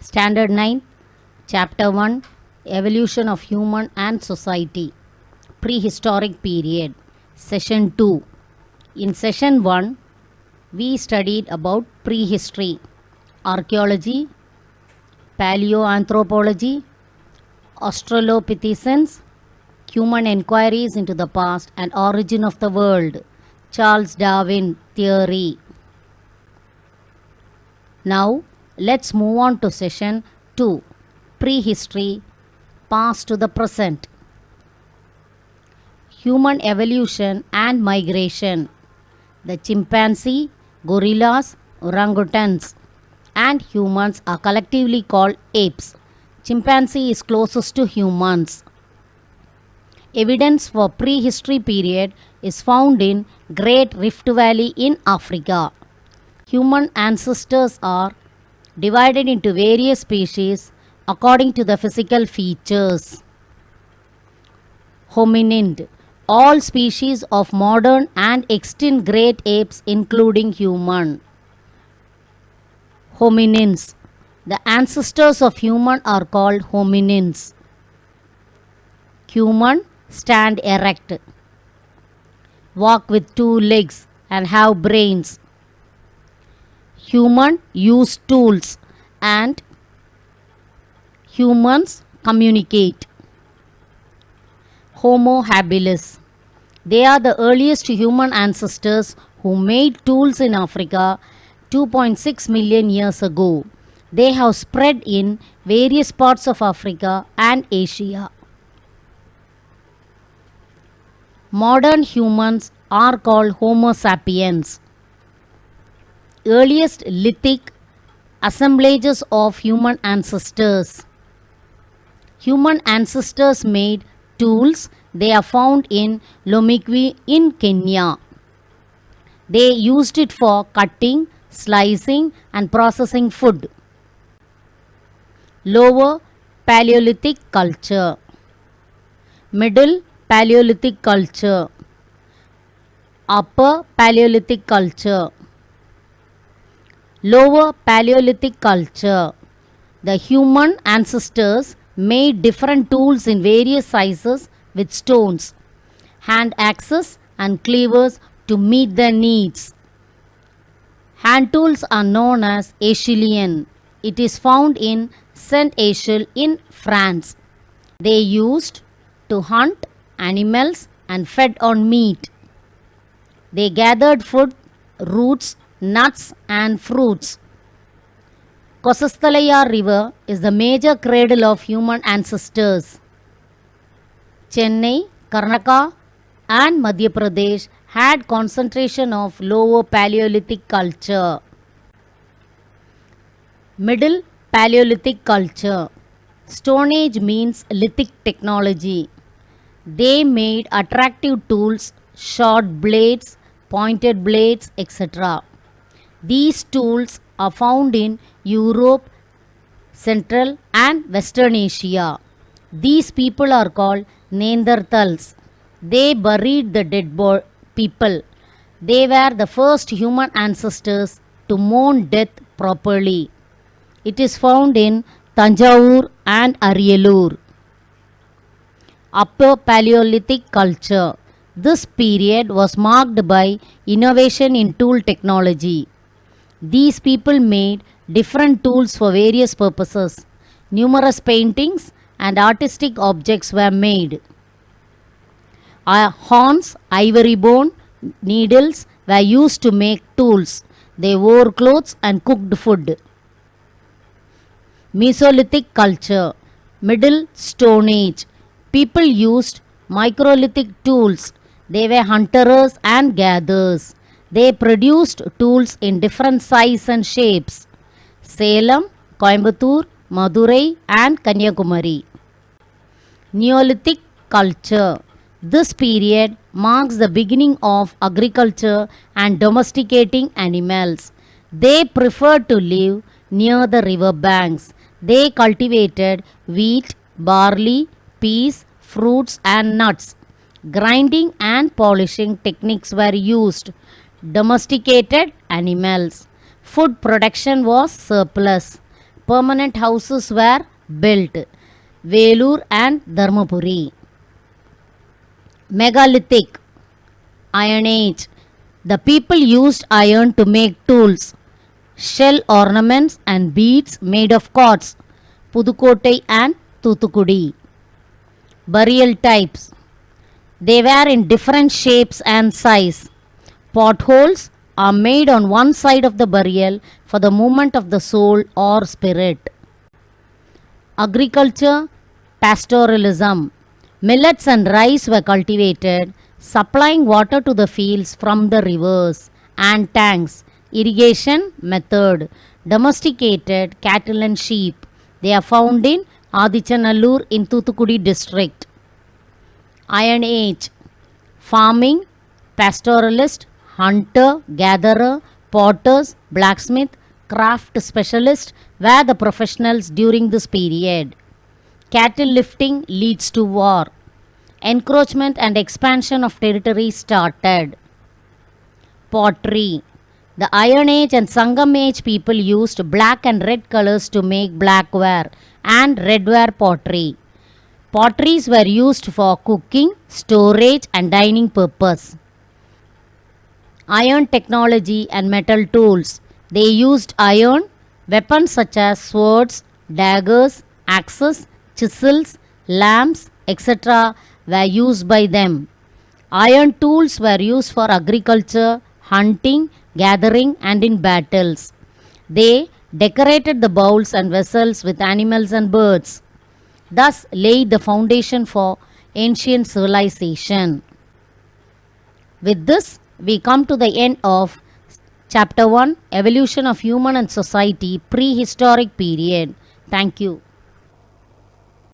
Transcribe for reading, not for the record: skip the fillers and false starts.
Standard 9, Chapter 1, Evolution of Human and Society, Prehistoric Period, Session 2. In Session 1, we studied about prehistory, archaeology, paleoanthropology, Australopithecines, human inquiries into the past and origin of the world, Charles Darwin theory. Now, let's move on to Session 2, Prehistory, Past to the Present. Human evolution and migration. The chimpanzee, gorillas, orangutans, and humans are collectively called apes. Chimpanzee is closest to humans. Evidence for prehistory period is found in Great Rift Valley in Africa. Human ancestors are divided into various species according to the physical features. Hominid. All species of modern and extinct great apes including human. Hominins. The ancestors of human are called hominins. Human stand erect, walk with 2 legs and have brains. Human use tools and humans communicate. Homo habilis. They are the earliest human ancestors who made tools in Africa 2.6 million years ago. They have spread in various parts of Africa and Asia. Modern humans are called Homo sapiens. Earliest lithic assemblages of human ancestors. Human ancestors made tools. They are found in Lomikwi in Kenya. They used it for cutting, slicing, and processing food. Lower Paleolithic culture. Middle Paleolithic culture. Upper Paleolithic culture. Lower Paleolithic culture. The human ancestors made different tools in various sizes with stones, hand axes, and cleavers to meet their needs. Hand tools are known as Acheulean. It is found in Saint-Achel in France. They used to hunt animals and fed on meat. They gathered food, roots, nuts, and fruits. Kosastalaya River is the major cradle of human ancestors. Chennai, Karnataka, and Madhya Pradesh had concentration of lower Paleolithic culture. Middle Paleolithic culture. Stone Age means lithic technology. They made attractive tools, short blades, pointed blades, etc. These tools are found in Europe, Central and Western Asia. These people are called Neanderthals. They buried the dead people. They were the first human ancestors to mourn death properly. It is found in Tanjavur and Ariyalur. Upper Paleolithic culture. This period was marked by innovation in tool technology. These people made different tools for various purposes. Numerous paintings and artistic objects were made. Horns, ivory bone, needles were used to make tools. They wore clothes and cooked food. Mesolithic culture. Middle Stone Age. People used microlithic tools. They were hunters and gatherers. They produced tools in different sizes and shapes. Salem, Coimbatore, Madurai and Kanyakumari. Neolithic culture. This period marks the beginning of agriculture and domesticating animals. They preferred to live near the river banks. They cultivated wheat, barley, peas, fruits and nuts. Grinding and polishing techniques were used. Domesticated animals. Food production was surplus. Permanent houses were built. Velur and Dharmapuri. Megalithic, Iron Age. The people used iron to make tools, shell ornaments and beads made of quartz. Pudukottai and Thuthukudi. Burial types. They were in different shapes and size. Potholes are made on one side of the burial for the movement of the soul or spirit. Agriculture, pastoralism. Millets and rice were cultivated, supplying water to the fields from the rivers and tanks. Irrigation method. Domesticated cattle and sheep. They are found in Adichanallur in Thuthukudi district. Iron Age. Farming, pastoralist, hunter, gatherer, potters, blacksmith, craft specialist were the professionals during this period. Cattle lifting leads to war. Encroachment and expansion of territory started. Pottery. The Iron Age and Sangam Age people used black and red colors to make blackware and redware pottery. Potteries were used for cooking, storage and dining purpose. Iron technology and metal tools. They used iron. Weapons such as swords, daggers, axes, chisels, lamps, etc. were used by them. Iron tools were used for agriculture, hunting, gathering and in battles. They decorated the bowls and vessels with animals and birds, thus laid the foundation for ancient civilization. With this, we come to the end of Chapter 1, Evolution of Human and Society, Prehistoric Period. Thank you.